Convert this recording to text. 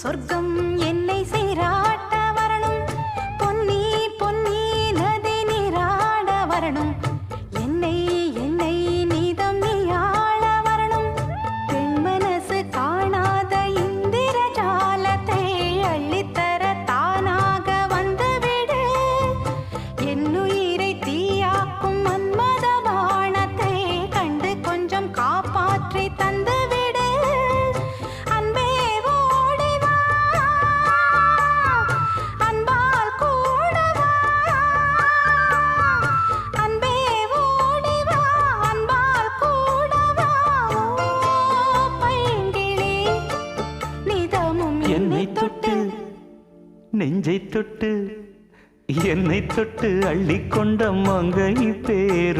சொர்க்கம் என்னை சீராட்ட வரணும், பொன்னி பொன்னி நதி நீராட வரணும், என்னை என்னை நீதம் நீயாள வரணும். பெண் மனசு காணாத இந்திர ஜாலத்தை அள்ளித்தர தானாக வந்துவிடு. என்னுயிரை தீயாக்கும் மன்மத பாணத்தை கண்டு கொஞ்சம் காப்பாற்றி தந்துவிடு. அன்பே ஓடிவா, அன்பால் கூடவா, அன்பே ஓடிவா, அன்பால் கூடவா. ஓ பைங்கிளி, நிதமும் என்னை தொட்டு நெஞ்சை தொட்டு என்னை தொட்டு அள்ளிக்கொண்ட மங்கை பேர்